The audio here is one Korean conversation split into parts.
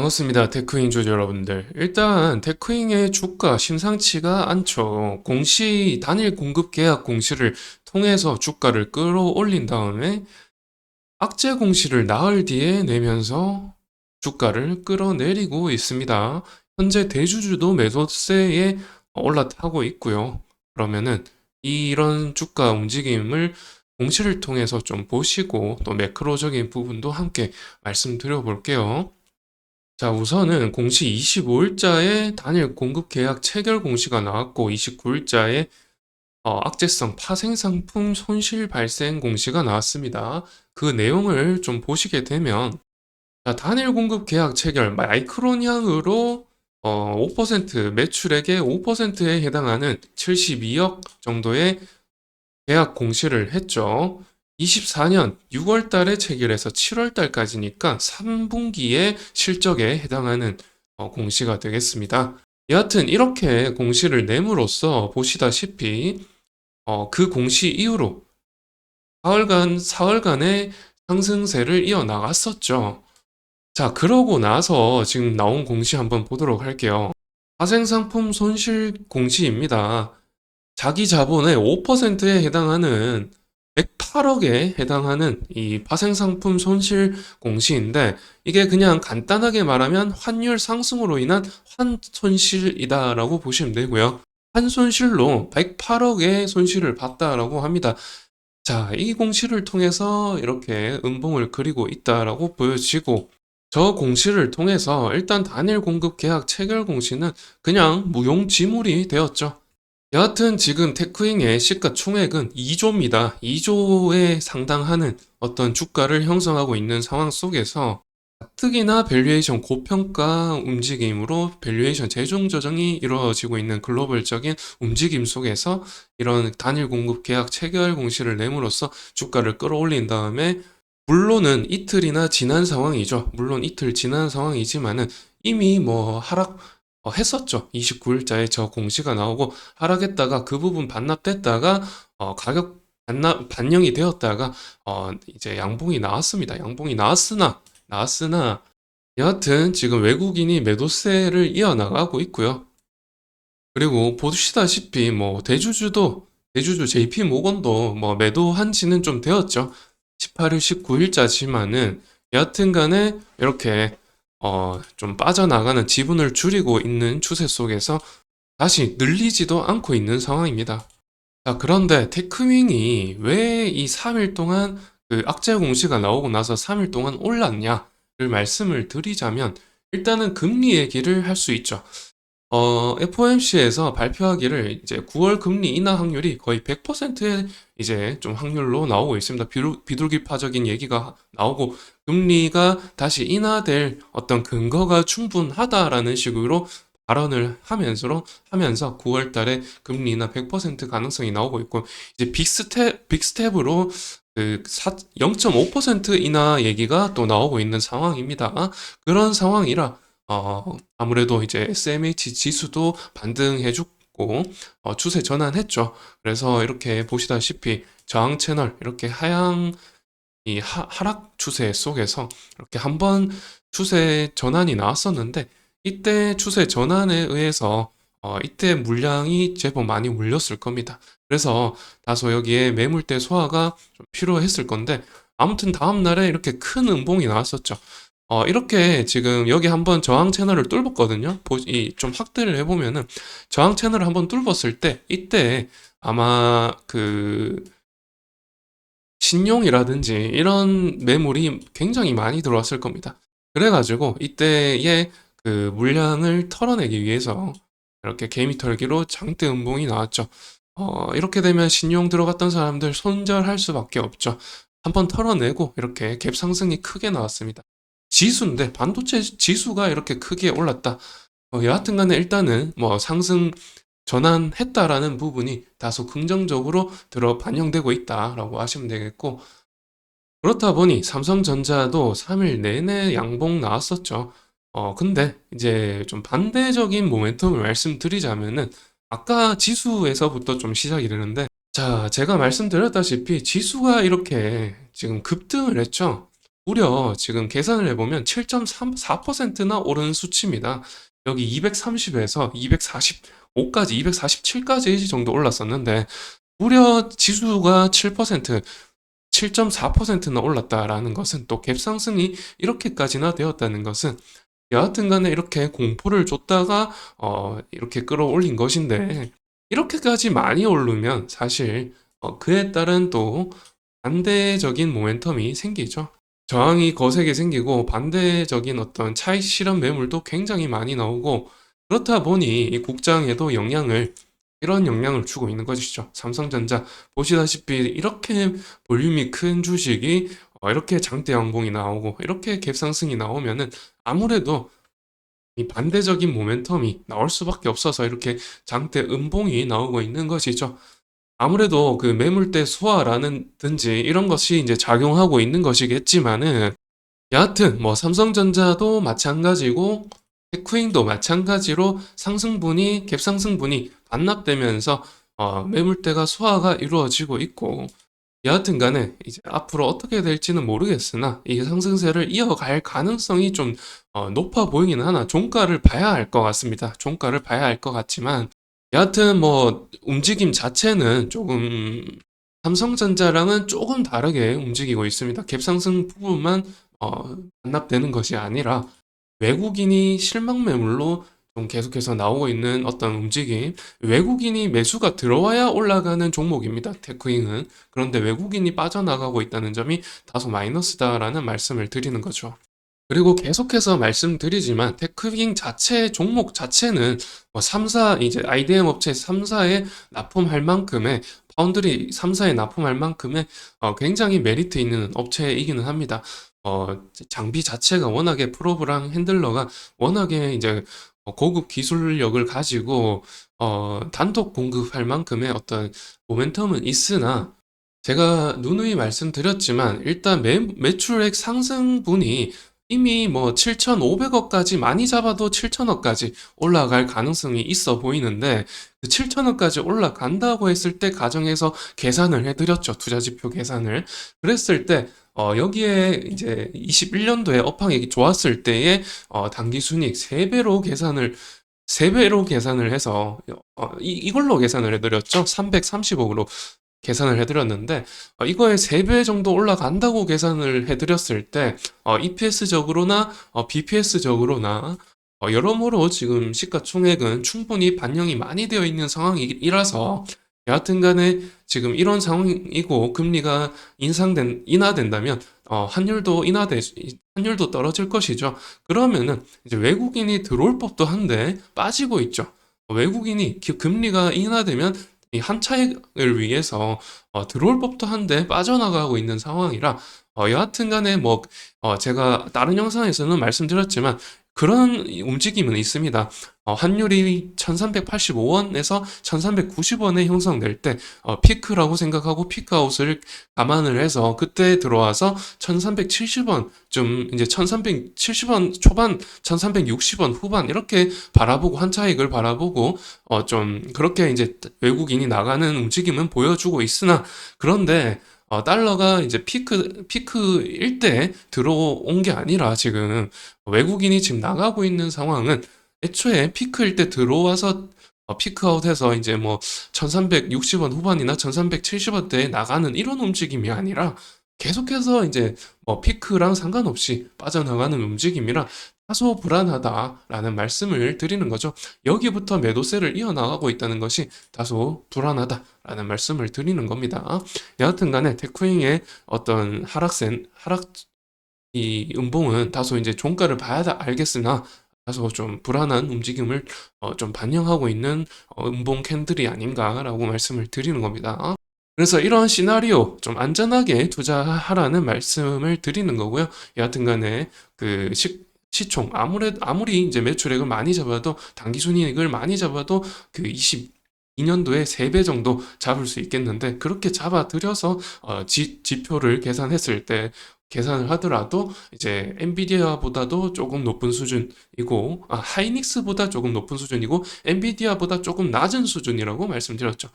반갑습니다. 테크인 주주 여러분들. 일단 테크인의 주가 심상치가 않죠. 단일 공급 계약 공시를 통해서 주가를 끌어올린 다음에 악재 공시를 나흘 뒤에 내면서 주가를 끌어내리고 있습니다. 현재 대주주도 매도세에 올라타고 있고요. 그러면은 이런 주가 움직임을 공시를 통해서 좀 보시고 또 매크로적인 부분도 함께 말씀드려 볼게요. 자, 우선은 공시 25일자에 단일 공급 계약 체결 공시가 나왔고 29일자에 악재성 파생 상품 손실 발생 공시가 나왔습니다. 그 내용을 좀 보시게 되면 자, 단일 공급 계약 체결 마이크론향으로 5% 매출액의 5%에 해당하는 72억 정도의 계약 공시를 했죠. 24년 6월 달에 체결해서 7월 달까지니까 3분기의 실적에 해당하는 공시가 되겠습니다. 여하튼 이렇게 공시를 내므로써 보시다시피 그 공시 이후로 사흘간의 상승세를 이어나갔었죠. 자, 그러고 나서 지금 나온 공시 한번 보도록 할게요. 파생상품 손실 공시입니다. 자기 자본의 5%에 해당하는 108억에 해당하는 이 파생상품 손실 공시인데 이게 그냥 간단하게 말하면 환율 상승으로 인한 환손실이다라고 보시면 되고요. 환손실로 108억의 손실을 봤다라고 합니다. 자, 이 공시를 통해서 이렇게 음봉을 그리고 있다라고 보여지고 저 공시를 통해서 일단 단일 공급 계약 체결 공시는 그냥 무용지물이 되었죠. 여하튼 지금 테크잉의 시가총액은 2조입니다. 2조에 상당하는 어떤 주가를 형성하고 있는 상황 속에서 가뜩이나 밸류에이션 고평가 움직임으로 밸류에이션 재종 조정이 이루어지고 있는 글로벌적인 움직임 속에서 이런 단일 공급 계약 체결 공시를 내므로써 주가를 끌어올린 다음에 물론은 이틀이나 지난 상황이죠. 물론 이틀 지난 상황이지만은 이미 뭐 했었죠. 29일자에 저 공시가 나오고 하락했다가 그 부분 반납됐다가 가격 반영이 되었다가 이제 양봉이 나왔습니다. 양봉이 나왔으나 여하튼 지금 외국인이 매도세를 이어나가고 있고요. 그리고 보시다시피 뭐 대주주 JP 모건도 뭐 매도한 지는 좀 되었죠. 18일, 19일자지만은 여하튼 간에 이렇게 좀 빠져나가는 지분을 줄이고 있는 추세 속에서 다시 늘리지도 않고 있는 상황입니다. 자, 그런데 테크윙이 왜 이 3일 동안 그 악재 공시가 나오고 나서 3일 동안 올랐냐를 말씀을 드리자면 일단은 금리 얘기를 할 수 있죠. FOMC에서 발표하기를 이제 9월 금리 인하 확률이 거의 100%의 이제 좀 확률로 나오고 있습니다. 비둘기파적인 얘기가 나오고 금리가 다시 인하될 어떤 근거가 충분하다라는 식으로 발언을 하면서 9월 달에 금리 인하 100% 가능성이 나오고 있고 이제 빅스텝으로 그 0.5% 인하 얘기가 또 나오고 있는 상황입니다. 그런 상황이라 아무래도 이제 SMH 지수도 반등해주고 추세 전환했죠. 그래서 이렇게 보시다시피 저항 채널 이렇게 하락 추세 속에서 이렇게 한번 추세 전환이 나왔었는데 이때 추세 전환에 의해서 이때 물량이 제법 많이 몰렸을 겁니다. 그래서 다소 여기에 매물대 소화가 좀 필요했을 건데 아무튼 다음 날에 이렇게 큰 음봉이 나왔었죠. 이렇게 지금 여기 한번 저항 채널을 뚫었거든요. 좀 확대를 해보면은 저항 채널을 한번 뚫었을 때 이때 아마 그 신용이라든지 이런 매물이 굉장히 많이 들어왔을 겁니다. 그래가지고 이때의 그 물량을 털어내기 위해서 이렇게 개미 털기로 장대 음봉이 나왔죠. 이렇게 되면 신용 들어갔던 사람들 손절할 수밖에 없죠. 한번 털어내고 이렇게 갭 상승이 크게 나왔습니다. 지수인데 반도체 지수가 이렇게 크게 올랐다. 여하튼 간에 일단은 뭐 상승 전환했다라는 부분이 다소 긍정적으로 반영되고 있다라고 하시면 되겠고 그렇다 보니 삼성전자도 3일 내내 양봉 나왔었죠. 근데 이제 좀 반대적인 모멘텀을 말씀드리자면은 아까 지수에서부터 좀 시작이 되는데 자, 제가 말씀드렸다시피 지수가 이렇게 지금 급등을 했죠. 무려 지금 계산을 해보면 7.4%나 오른 수치입니다. 여기 230에서 245까지, 247까지 정도 올랐었는데, 무려 지수가 7%, 7.4%나 올랐다라는 것은, 또 갭상승이 이렇게까지나 되었다는 것은, 여하튼 간에 이렇게 공포를 줬다가 이렇게 끌어올린 것인데, 이렇게까지 많이 오르면 사실 그에 따른 또 반대적인 모멘텀이 생기죠. 저항이 거세게 생기고 반대적인 어떤 차익 실현 매물도 굉장히 많이 나오고, 그렇다 보니 이 국장에도 이런 영향을 주고 있는 것이죠. 삼성전자 보시다시피 이렇게 볼륨이 큰 주식이 이렇게 장대 양봉이 나오고 이렇게 갭상승이 나오면은 아무래도 이 반대적인 모멘텀이 나올 수밖에 없어서 이렇게 장대 음봉이 나오고 있는 것이죠. 아무래도 그 매물대 수화라는 든지 이런 것이 이제 작용하고 있는 것이겠지만은, 여하튼 뭐 삼성전자도 마찬가지고 테크윈도 마찬가지로 상승분이 갭상승분이 반납되면서 매물대가 소화가 이루어지고 있고, 여하튼 간에 이제 앞으로 어떻게 될지는 모르겠으나 이 상승세를 이어갈 가능성이 좀 높아 보이긴 하나, 종가를 봐야 할 것 같습니다. 종가를 봐야 할 것 같지만, 여하튼 뭐 움직임 자체는 조금 삼성전자랑은 조금 다르게 움직이고 있습니다. 갭상승 부분만 반납되는 것이 아니라 외국인이 실망 매물로 좀 계속해서 나오고 있는 어떤 움직임, 외국인이 매수가 들어와야 올라가는 종목입니다. 테크잉은. 그런데 외국인이 빠져나가고 있다는 점이 다소 마이너스다라는 말씀을 드리는 거죠. 그리고 계속해서 말씀드리지만 테크빙 자체 종목 자체는 뭐 3사 이제 IDM 업체 3사에 납품할 만큼의, 파운드리 3사에 납품할 만큼의 굉장히 메리트 있는 업체이기는 합니다. 장비 자체가 워낙에 프로브랑 핸들러가 워낙에 이제 고급 기술력을 가지고 단독 공급할 만큼의 어떤 모멘텀은 있으나, 제가 누누이 말씀드렸지만 일단 매출액 상승분이 이미 뭐 7,500억까지, 많이 잡아도 7천억까지 올라갈 가능성이 있어 보이는데, 그 7천억까지 올라간다고 했을 때 가정해서 계산을 해드렸죠. 투자지표 계산을. 그랬을 때 여기에 이제 21년도에 업황이 좋았을 때의 당기순이익 3배로 계산을 해서 이걸로 계산을 해드렸죠. 330억으로 계산을 해드렸는데, 이거에 3배 정도 올라간다고 계산을 해드렸을 때 EPS적으로나 BPS적으로나 여러모로 지금 시가총액은 충분히 반영이 많이 되어 있는 상황이라서, 여하튼 간에 지금 이런 상황이고 금리가 인하된다면 환율도 떨어질 것이죠. 그러면은 이제 외국인이 들어올 법도 한데 빠지고 있죠. 외국인이 금리가 인하되면 이 한 차익을 위해서 들어올 법도 한데 빠져나가고 있는 상황이라, 여하튼 간에 뭐 제가 다른 영상에서는 말씀드렸지만 그런 움직임은 있습니다. 환율이 1385원에서 1390원에 형성될 때 피크라고 생각하고 피크아웃을 감안을 해서 그때 들어와서 1370원 좀, 이제 1370원 초반, 1360원 후반 이렇게 바라보고 한 차익을 바라보고 좀 그렇게 이제 외국인이 나가는 움직임은 보여주고 있으나, 그런데 달러가 이제 피크일 때 들어온 게 아니라 지금 외국인이 지금 나가고 있는 상황은 애초에 피크일 때 들어와서 피크아웃해서 이제 뭐 1360원 후반이나 1370원대에 나가는 이런 움직임이 아니라 계속해서 이제 뭐 피크랑 상관없이 빠져나가는 움직임이라 다소 불안하다라는 말씀을 드리는 거죠. 여기부터 매도세를 이어나가고 있다는 것이 다소 불안하다라는 말씀을 드리는 겁니다. 여하튼 간에 테크잉의 어떤 이 음봉은 다소 이제 종가를 봐야 알겠으나 다소 좀 불안한 움직임을 좀 반영하고 있는 음봉 캔들이 아닌가라고 말씀을 드리는 겁니다. 그래서 이런 시나리오 좀 안전하게 투자하라는 말씀을 드리는 거고요. 여하튼 간에 그 시총 아무리 이제 매출액을 많이 잡아도, 당기순이익을 많이 잡아도 그 22년도에 3배 정도 잡을 수 있겠는데, 그렇게 잡아들여서 지표를 계산을 하더라도 이제 엔비디아보다도 조금 높은 수준이고, 하이닉스보다 조금 높은 수준이고 엔비디아보다 조금 낮은 수준이라고 말씀드렸죠.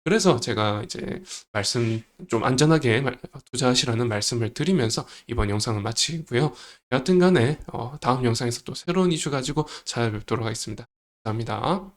그래서 제가 이제 말씀 좀 안전하게 투자하시라는 말씀을 드리면서 이번 영상을 마치고요. 여하튼 간에 다음 영상에서 또 새로운 이슈 가지고 찾아뵙도록 하겠습니다. 감사합니다.